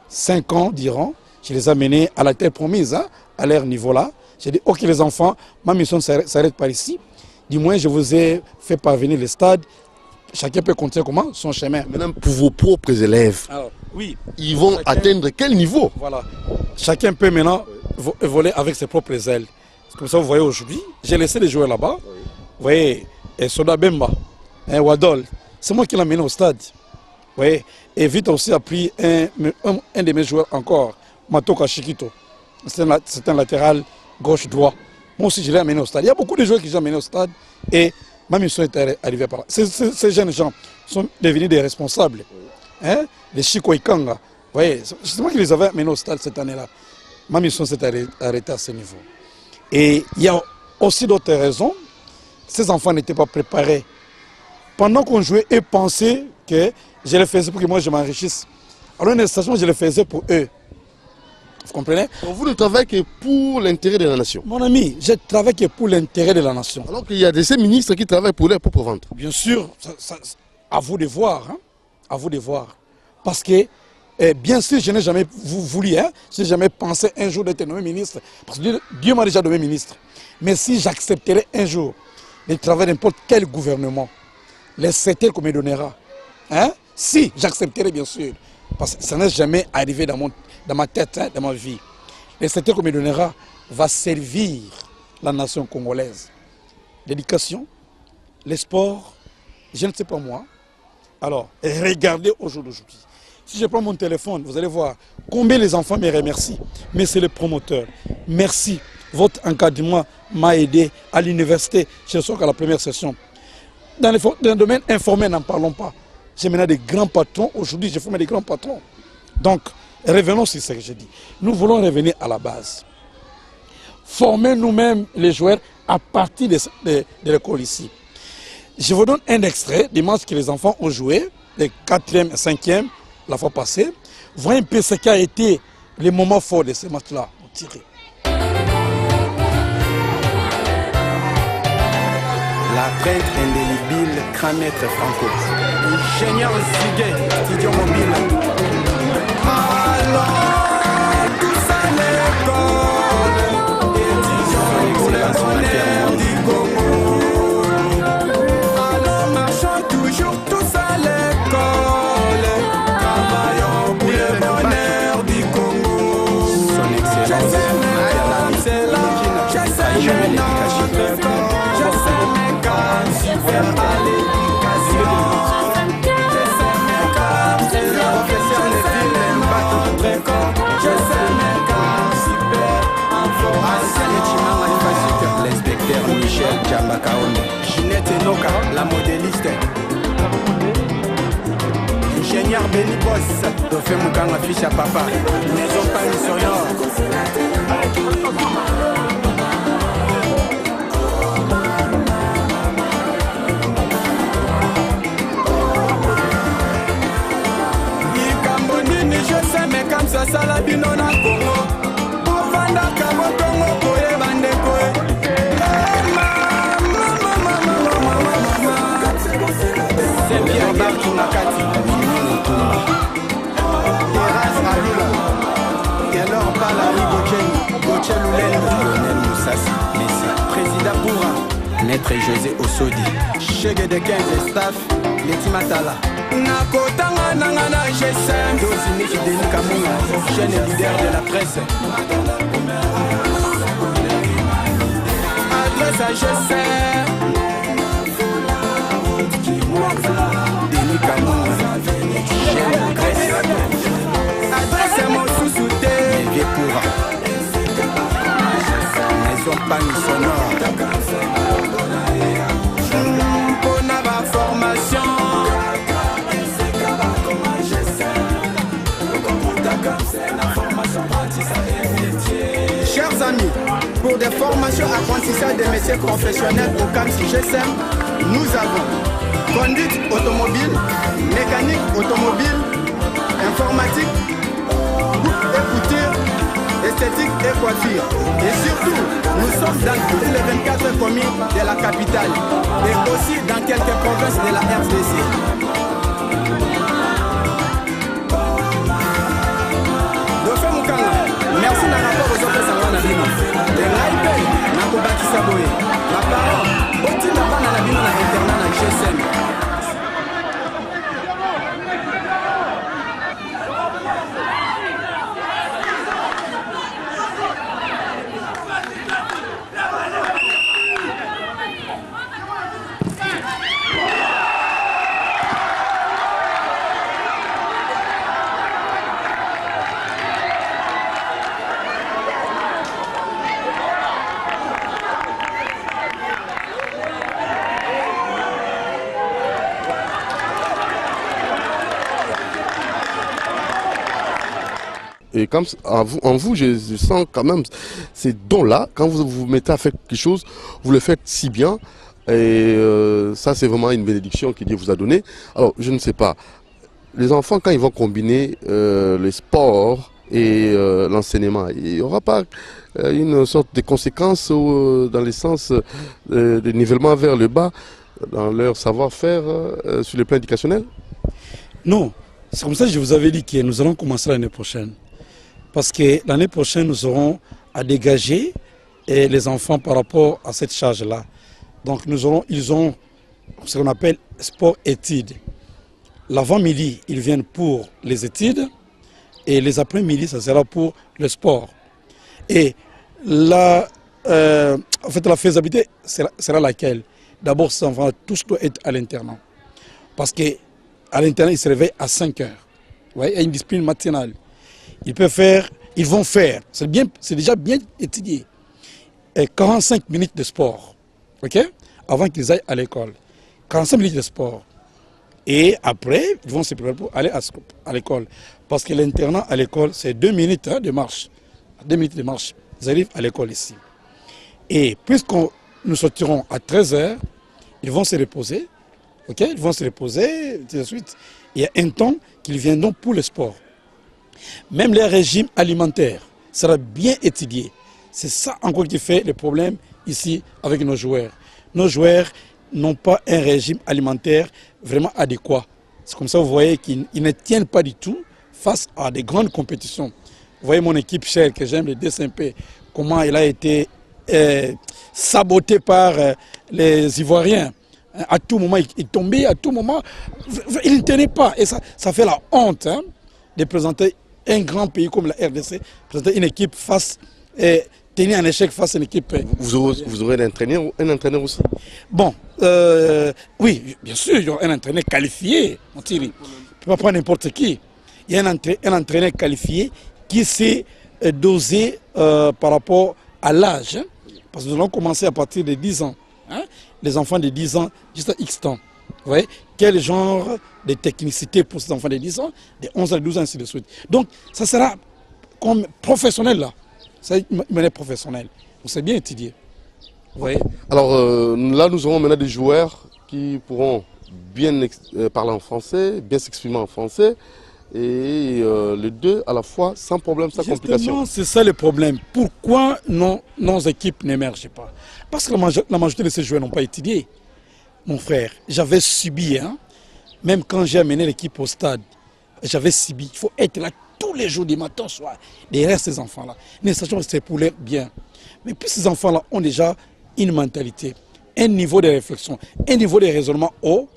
C: 5 ans diront, je les ai amenés à la terre promise, hein, à leur niveau-là. J'ai dit, ok les enfants, ma mission s'arrête par ici. Du moins, je vous ai fait parvenir le stade. chacun peut continuer comment son chemin.
B: Maintenant, pour vos propres élèves,
C: Alors, oui,
B: ils vont atteindre quel niveau?
C: Voilà. Chacun peut maintenant voler avec ses propres ailes. C'est comme ça, vous voyez, aujourd'hui, j'ai laissé les joueurs là-bas. Vous voyez, et Soda Bemba, Wadol, c'est moi qui l'ai mené au stade. Vous voyez, et Vite aussi a pris un de mes joueurs encore, Matoka Shikito. C'est un latéral gauche-droit. Moi aussi, je l'ai amené au stade. Il y a beaucoup de joueurs qui sont amenés au stade et ma mission est arrivée par là. Ces jeunes gens sont devenus des responsables. Hein? Les Chiko Ikanga. Vous voyez, c'est moi qui les avais amenés au stade cette année-là. Ma mission s'est arrêtée à ce niveau. Et il y a aussi d'autres raisons. Ces enfants n'étaient pas préparés. Pendant qu'on jouait, ils pensaient que je les faisais pour que moi je m'enrichisse. Alors, une station, je les faisais pour eux. Vous comprenez?
B: Donc vous ne travaillez que pour l'intérêt de la nation.
C: Mon ami, je travaille que pour l'intérêt de la nation.
B: Alors qu'il y a ces ministres qui travaillent pour leur propre ventre.
C: Bien sûr, à vous de voir. Hein? À vous de voir. Parce que, bien sûr, je n'ai jamais voulu, hein? Je n'ai jamais pensé un jour d'être nommé ministre. Parce que Dieu m'a déjà nommé ministre. Mais si j'accepterais un jour de travailler n'importe quel gouvernement, les secteurs qu'on me donnera, hein? Si j'accepterais, bien sûr, parce que ça n'est jamais arrivé dans ma tête, hein, dans ma vie. Le secteur qu'on me donnera va servir la nation congolaise. L'éducation, les sports, je ne sais pas moi. Alors, regardez aujourd'hui. Si je prends mon téléphone, vous allez voir combien les enfants me remercient. Mais c'est le promoteur. Merci. Votre encadrement m'a aidé à l'université. Je suis à la première session. Dans le domaine informel, n'en parlons pas. J'ai maintenant des grands patrons. Aujourd'hui, j'ai formé des grands patrons. Donc, revenons sur ce que j'ai dit. Nous voulons revenir à la base. Former nous-mêmes les joueurs à partir de l'école ici. Je vous donne un extrait des matchs que les enfants ont joué, les 4e et 5e, la fois passée. Voyez un peu ce qui a été les moments forts de ces matchs-là.
A: La prête indélébile, Cramètre Franco. Ingénieur Ziguet, studio mobile. Alors, tout ça l'école. Étudiants pour les bonheurs du Congo. Alors, marchons toujours tous à l'école. Travaillons pour le bonheur du Congo. Son excellence, c'est là, je sais notre corps. Je sais mes gars, super à l'éducation. Je sais mes gars, c'est le professeur de ville, notre corps. Je sais mes gars, super information. L'inspecteur Michel Djambakaone. Ginette Enoka, la modéliste. Ingénieur Benny Boss, Dofé Moukanga, fiche à papa. Maison Paris Sonore. Ça sala bino na Congo Bovanda kabo Congo koye bandeko C'est Pierre Bartou Nakati Eras Alula Taylor Palari Gotchen Lionel Moussassi Messi Président Boura Maître José Osodi Chege de 15 staff Leti Matala Nakotanga nanga na GSM Doziniki Denis Kamunga Jeune leader de la presse Adresse à GSM Denis Kamunga Jeune presse Adresse à mon sous-souté Vieux Koura Maison Pani Sonore Pona ma formation Chers amis, pour des formations apprentissage des métiers professionnels au CAMS GSM, nous avons conduite automobile, mécanique automobile, informatique, coupe et couture, esthétique et coiffure. Et surtout, nous sommes dans toutes les 24 communes de la capitale et aussi dans quelques provinces de la RDC. Merci na rapport aux autres sangana na bino. Les laïpe na kobakisa boye. Ma parole, oti na bana na bino na internat na GSM.
B: Et comme en vous, je sens quand même ces dons-là, quand vous vous mettez à faire quelque chose, vous le faites si bien. Et ça, c'est vraiment une bénédiction que Dieu vous a donnée. Alors, je ne sais pas, les enfants, quand ils vont combiner le sport et l'enseignement, il n'y aura pas une sorte de conséquence dans le sens de nivellement vers le bas dans leur savoir-faire sur le plan éducationnel?
C: Non, c'est comme ça que je vous avais dit que nous allons commencer l'année prochaine. Parce que l'année prochaine, nous aurons à dégager les enfants par rapport à cette charge-là. Donc ils ont ce qu'on appelle sport-études. L'avant-midi, ils viennent pour les études et les après-midi, ça sera pour le sport. Et en fait, la faisabilité sera laquelle? D'abord, ces enfants, tous doivent être à l'internat. Parce qu'à l'internat, ils se réveillent à 5 heures. Vous voyez, il y a une discipline matinale. Ils vont faire, c'est déjà bien étudié, 45 minutes de sport, ok, avant qu'ils aillent à l'école. 45 minutes de sport. Et après, ils vont se préparer pour aller à l'école. Parce que l'internat à l'école, c'est 2 minutes de marche. 2 minutes de marche. Ils arrivent à l'école ici. Et puisque nous sortirons à 13 heures, ils vont se reposer. Ok, ils vont se reposer, et ensuite, il y a un temps qu'ils viendront pour le sport. Même les régimes alimentaires sera bien étudié. C'est ça encore qui fait le problème ici avec nos joueurs. Nos joueurs n'ont pas un régime alimentaire vraiment adéquat. C'est comme ça, vous voyez qu'ils ne tiennent pas du tout face à des grandes compétitions. Vous voyez mon équipe chère que j'aime, le DSMP, comment elle a été sabotée par les Ivoiriens. À tout moment, il tombait, à tout moment, il ne tenait pas. Et ça fait la honte de présenter un grand pays comme la RDC, présenter une équipe tenir un échec face à une équipe.
B: Vous aurez un entraîneur aussi?
C: Bon, oui, bien sûr, il y aura un entraîneur qualifié. On ne peut pas prendre n'importe qui. Il y a un entraîneur qualifié qui s'est dosé par rapport à l'âge. Parce que nous allons commencer à partir de 10 ans. Les enfants de 10 ans, juste à X temps. Vous voyez, quel genre de technicité pour ces enfants de 10 ans, de 11 à 12 ans, ainsi de suite. Donc, ça sera comme professionnel là. C'est une manière professionnelle. Donc, c'est bien étudié. Vous voyez.
B: Alors, là, nous aurons maintenant des joueurs qui pourront bien parler en français, bien s'exprimer en français. Et les deux à la fois, sans problème, sans complication.
C: C'est ça le problème. Pourquoi nos équipes n'émergent pas? Parce que la majorité de ces joueurs n'ont pas étudié. Mon frère, j'avais subi, même quand j'ai amené l'équipe au stade, j'avais subi. Il faut être là tous les jours, du matin au soir, derrière ces enfants-là. Mais sachant que c'est pour leur bien. Mais puis ces enfants-là ont déjà une mentalité, un niveau de réflexion, un niveau de raisonnement haut,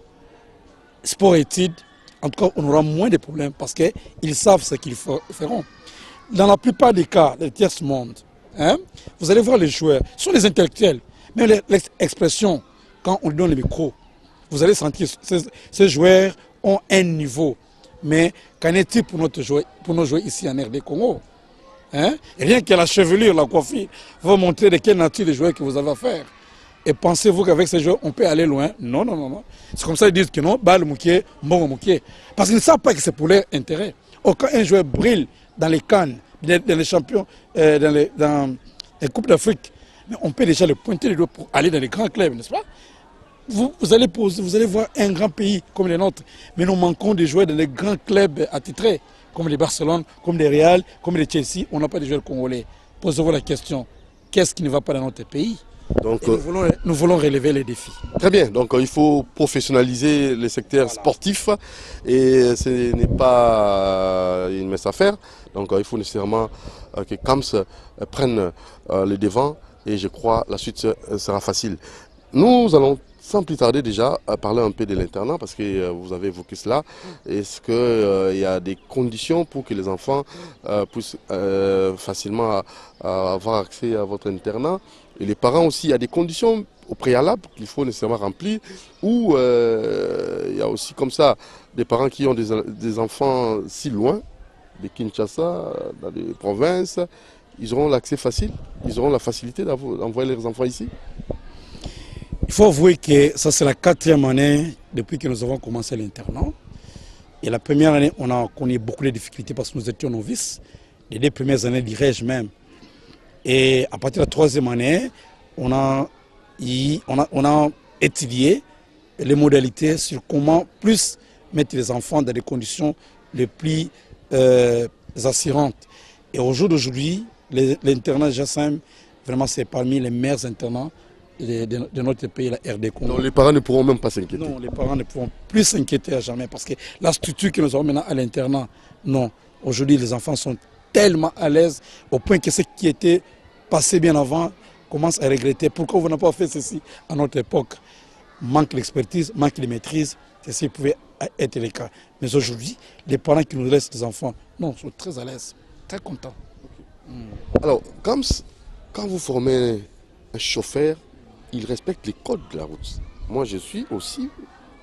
C: sport-études. En tout cas, on aura moins de problèmes parce qu'ils savent ce qu'ils feront. Dans la plupart des cas, des tiers-monde, vous allez voir les joueurs, ce sont les intellectuels, même l'expression, quand on lui donne le micro, vous allez sentir que ces joueurs ont un niveau. Mais qu'en est-il pour nos joueurs ici en RD Congo? Rien que la chevelure, la coiffure, va montrer de quelle nature de joueurs que vous avez à faire. Et pensez-vous qu'avec ces joueurs, on peut aller loin? Non, non, non, non. C'est comme ça qu'ils disent que non, Bal Mouké, Mbongo Mouké. Parce qu'ils ne savent pas que c'est pour leur intérêt. Or, quand un joueur brille dans les Cannes, dans les champions, dans les Coupes d'Afrique, on peut déjà le pointer les doigts pour aller dans les grands clubs, n'est-ce pas? Vous allez voir un grand pays comme les nôtres, mais nous manquons de joueurs dans les grands clubs attitrés, comme les Barcelone, comme les Real, comme les Chelsea. On n'a pas de joueurs congolais. Posez-vous la question, qu'est-ce qui ne va pas dans notre pays? Donc, nous voulons relever les défis.
B: Très bien, donc il faut professionnaliser le secteur sportif et ce n'est pas une mince affaire. Donc il faut nécessairement que CAMS prenne le devant et je crois la suite sera facile. Nous allons sans plus tarder déjà parler un peu de l'internat parce que vous avez évoqué cela. Est-ce qu'il y a des conditions pour que les enfants puissent facilement avoir accès à votre internat? Et les parents aussi, il y a des conditions au préalable qu'il faut nécessairement remplir, ou il y a aussi comme ça des parents qui ont des enfants si loin, de Kinshasa, dans les provinces, ils auront l'accès facile, ils auront la facilité d'envoyer leurs enfants ici.
C: Il faut avouer que ça c'est la 4e année depuis que nous avons commencé l'internat. Et la première année, on a connu beaucoup de difficultés parce que nous étions novices. les 2 premières années, dirais-je même. Et à partir de la 3e année, on a étudié les modalités sur comment plus mettre les enfants dans des conditions les plus assurantes. Et au jour d'aujourd'hui, l'internat GSM, vraiment c'est parmi les meilleurs internats de notre pays, la RD Congo.
B: Donc les parents ne pourront même pas s'inquiéter.
C: Non, les parents ne pourront plus s'inquiéter à jamais parce que la structure que nous avons maintenant à l'internat, non. Aujourd'hui, les enfants sont tellement à l'aise au point que ce qui était passé bien avant commence à regretter. Pourquoi vous n'avez pas fait ceci à notre époque? Manque l'expertise, manque de maîtrise, ceci pouvait être le cas. Mais aujourd'hui, les parents qui nous laissent les enfants, non, sont très à l'aise, très contents.
B: Alors, quand vous formez un chauffeur, il respecte les codes de la route. Moi, je suis aussi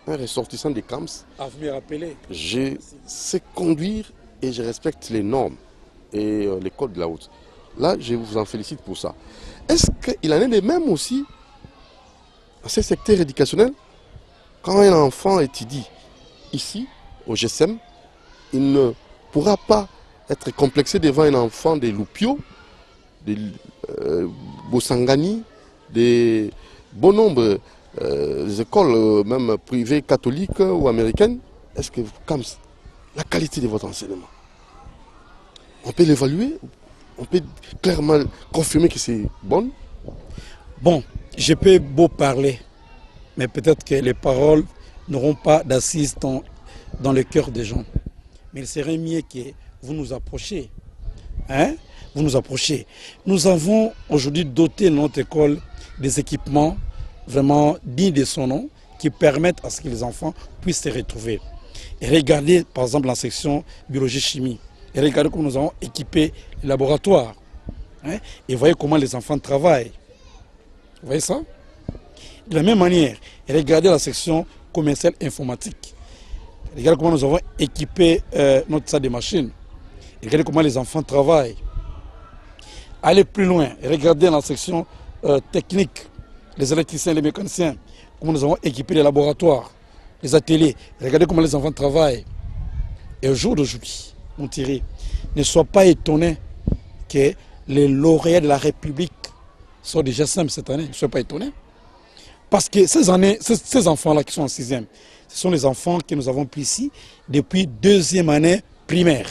B: un ressortissant des CAMS.
C: Ah, vous me rappelez.
B: Je sais conduire et je respecte les normes et les codes de la route. Là, je vous en félicite pour ça. Est-ce qu'il en est de même aussi dans ce secteur éducationnel? Quand un enfant étudie ici, au GSM, il ne pourra pas être complexé devant un enfant des Loupio, des Bossangani, des bon nombre des écoles, même privées, catholiques ou américaines. Est-ce que, comme la qualité de votre enseignement, on peut l'évaluer? On peut clairement confirmer que c'est bon?
C: Bon, je peux beau parler, mais peut-être que les paroles n'auront pas d'assises dans le cœur des gens. Mais il serait mieux que vous nous approchiez. Hein? Vous nous approchez. Nous avons aujourd'hui doté notre école des équipements vraiment dignes de son nom qui permettent à ce que les enfants puissent se retrouver. Et regardez par exemple la section biologie-chimie. Et regardez comment nous avons équipé les laboratoires. Hein? Et voyez comment les enfants travaillent. Vous voyez ça? De la même manière, regardez la section commerciale informatique. Regardez comment nous avons équipé notre salle de machines. Regardez comment les enfants travaillent. Allez plus loin, regardez la section technique, les électriciens, les mécaniciens, comment nous avons équipé les laboratoires, les ateliers. Regardez comment les enfants travaillent. Et au jour d'aujourd'hui, mon Thierry, ne sois pas étonné que les lauréats de la République soient déjà simples cette année. Ne sois pas étonné. Parce que ces enfants-là qui sont en 6e, ce sont les enfants que nous avons pris ici depuis 2e année primaire.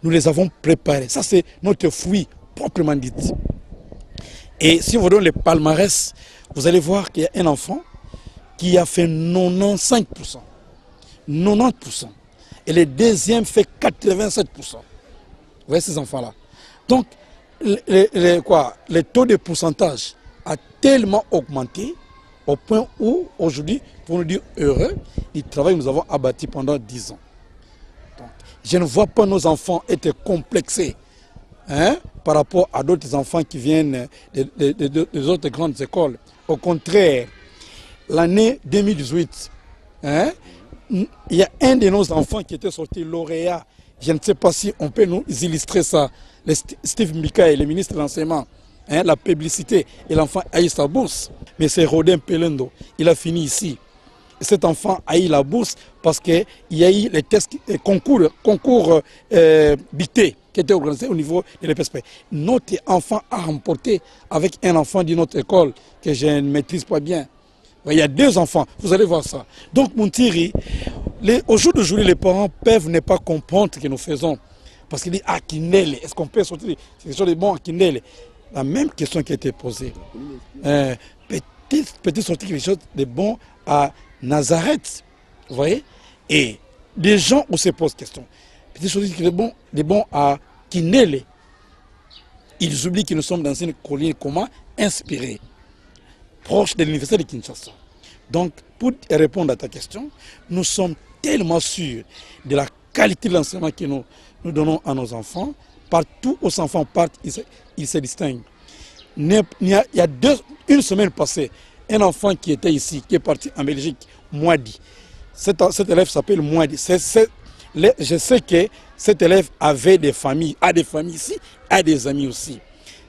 C: Nous les avons préparés. Ça, c'est notre fruit proprement dit. Et si on vous donne les palmarès, vous allez voir qu'il y a un enfant qui a fait 95%. 90%. Et le deuxième fait 87%. Vous voyez ces enfants-là. Donc, le taux de pourcentage a tellement augmenté au point où, aujourd'hui, pour nous dire heureux, le travail que nous avons abattu pendant 10 ans. Donc, je ne vois pas nos enfants être complexés par rapport à d'autres enfants qui viennent des autres grandes écoles. Au contraire, l'année 2018, il y a un de nos enfants qui était sorti lauréat. Je ne sais pas si on peut nous illustrer ça. Steve Mikaï, le ministre de l'Enseignement, la publicité, et l'enfant a eu sa bourse. Mais c'est Rodin Pelendo, il a fini ici. Et cet enfant a eu la bourse parce qu'il y a eu les tests, concours dictés qui étaient organisés au niveau de l'EPSP. Notre enfant a remporté avec un enfant d'une autre école que je ne maîtrise pas bien. Il y a 2 enfants, vous allez voir ça. Donc, mon Thierry, au jour d'aujourd'hui, les parents peuvent ne pas comprendre ce que nous faisons. Parce qu'ils disent, ah, Kindele, est-ce qu'on peut sortir quelque chose de bon à Kindele? La même question qui a été posée. Peut-il sortir quelque chose de bon à Nazareth? Vous voyez? Et des gens où se posent question. Peut-il sortir quelque chose de bon à Kindele? Ils oublient que nous sommes dans une colline comment inspirée, proche de l'université de Kinshasa. Donc, pour répondre à ta question, nous sommes tellement sûrs de la qualité de l'enseignement que nous donnons à nos enfants. Partout où nos enfants partent, ils se distinguent. Il y a une semaine passée, un enfant qui était ici, qui est parti en Belgique, Moadi. Cet élève s'appelle Moadi. Je sais que cet élève avait des familles, a des familles ici, a des amis aussi.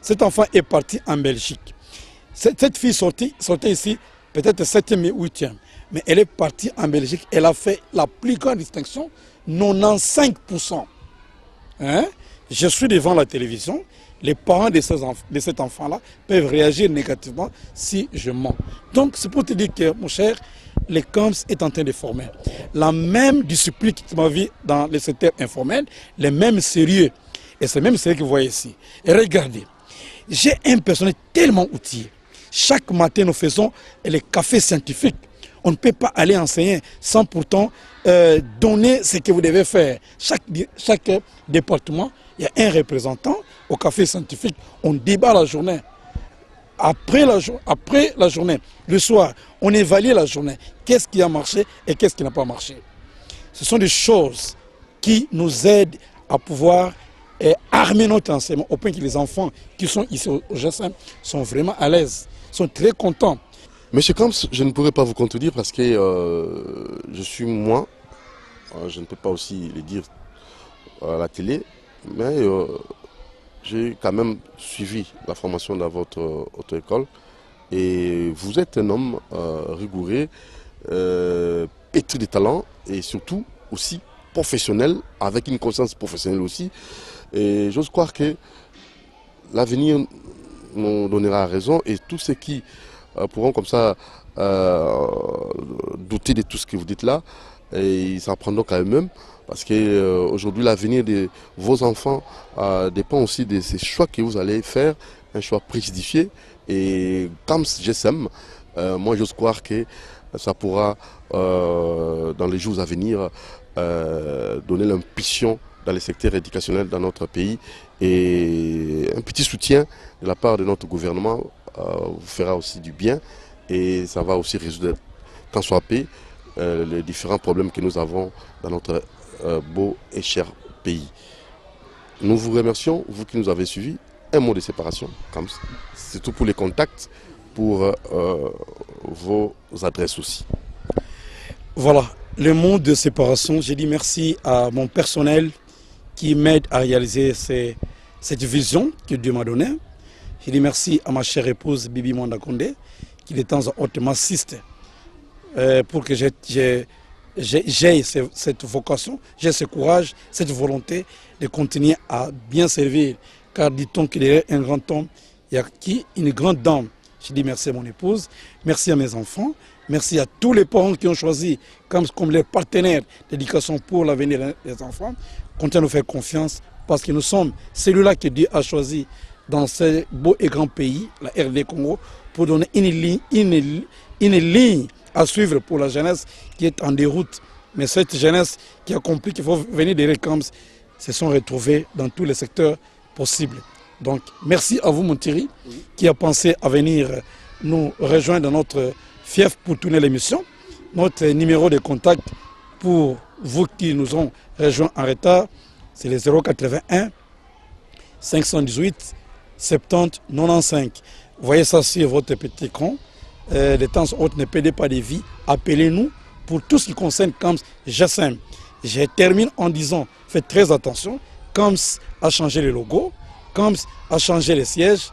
C: Cet enfant est parti en Belgique. Cette fille sortait ici, peut-être 7e ou 8e. Mais elle est partie en Belgique. Elle a fait la plus grande distinction, 95%. je suis devant la télévision, les parents de cet enfant-là peuvent réagir négativement si je mens. Donc c'est pour te dire que, mon cher, les CAMS est en train de former la même discipline qui m'a vu dans le secteur informel, les mêmes sérieux. Et c'est même sérieux que vous voyez ici. Et regardez, j'ai un personnel tellement outillé. Chaque matin, nous faisons les cafés scientifiques. On ne peut pas aller enseigner sans pourtant donner ce que vous devez faire. Chaque département, il y a un représentant au café scientifique. On débat la journée. Après la journée, le soir, on évalue la journée. Qu'est-ce qui a marché et qu'est-ce qui n'a pas marché. Ce sont des choses qui nous aident à pouvoir armer notre enseignement au point que les enfants qui sont ici au GSM sont vraiment à l'aise, sont très contents.
B: Monsieur Camps, je ne pourrais pas vous contredire parce que je suis moi, je ne peux pas aussi le dire à la télé, mais j'ai quand même suivi la formation dans votre auto-école et vous êtes un homme rigoureux, pétri de talent et surtout aussi professionnel, avec une conscience professionnelle aussi. Et j'ose croire que l'avenir nous donnera raison et tous ceux qui pourront comme ça douter de tout ce que vous dites là, et ils s'en prendront quand même, parce qu'aujourd'hui l'avenir de vos enfants dépend aussi de ces choix que vous allez faire, un choix préjudifié. Et comme GSM, moi j'ose croire que ça pourra dans les jours à venir donner l'impulsion dans les secteurs éducationnels dans notre pays, et un petit soutien de la part de notre gouvernement vous fera aussi du bien, et ça va aussi résoudre tant soit peu les différents problèmes que nous avons dans notre beau et cher pays. Nous vous remercions, vous qui nous avez suivis. Un mot de séparation, surtout pour les contacts, pour vos adresses aussi.
C: Voilà, le mot de séparation, j'ai dit merci à mon personnel qui m'aide à réaliser cette vision que Dieu m'a donnée. Je dis merci à ma chère épouse Bibi Mwanda Kondé, qui de temps en temps m'assiste pour que j'ai cette vocation, j'ai ce courage, cette volonté de continuer à bien servir. Car dit-on qu'il y a un grand homme, il y a une grande dame. Je dis merci à mon épouse, merci à mes enfants, merci à tous les parents qui ont choisi comme les partenaires d'éducation pour l'avenir des enfants. Continuez à nous faire confiance parce que nous sommes celui-là que Dieu a choisi dans ce beau et grand pays, la RD Congo, pour donner une ligne à suivre pour la jeunesse qui est en déroute. Mais cette jeunesse qui a compris qu'il faut venir des RECAMS se sont retrouvés dans tous les secteurs possibles. Donc merci à vous, mon Thierry, qui a pensé à venir nous rejoindre dans notre fief pour tourner l'émission. Notre numéro de contact pour vous qui nous ont rejoints en retard, c'est le 081 518 70 95. Vous voyez ça sur votre petit écran. De temps en temps, ne perdez pas de vie. Appelez-nous pour tout ce qui concerne CAMS GSM. Je termine en disant, faites très attention, CAMS a changé le logo, CAMS a changé les sièges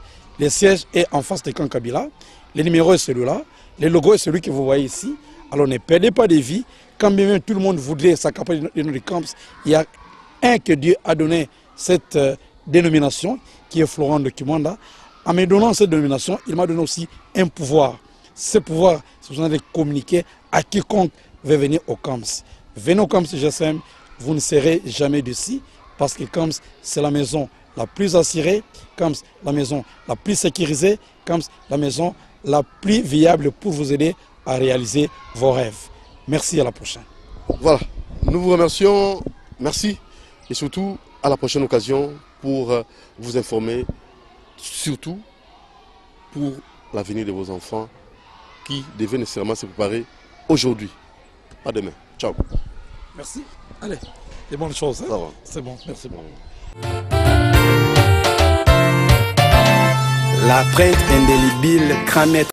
C: est en face de Camp Kabila, le numéro est celui-là, le logo est celui que vous voyez ici. Alors ne perdez pas de vie, quand même tout le monde voudrait s'accaparer de notre CAMS, il y a un que Dieu a donné cette dénomination, qui est Florent de Kimanda. En me donnant cette dénomination, il m'a donné aussi un pouvoir. Ce pouvoir, c'est besoin de communiquer à quiconque veut venir au CAMS. Venez au CAMS GSM, vous ne serez jamais d'ici, parce que CAMS, c'est la maison la plus assurée, CAMS, la maison la plus sécurisée, CAMS, la maison la plus viable pour vous aider à réaliser vos rêves. Merci, à la prochaine.
B: Voilà, nous vous remercions, merci, et surtout à la prochaine occasion pour vous informer, surtout pour l'avenir de vos enfants qui devaient nécessairement se préparer aujourd'hui. À demain. Ciao.
C: Merci. Allez, des bonnes choses. Hein? C'est bon, merci beaucoup.
A: La prête indélébile, grand maître.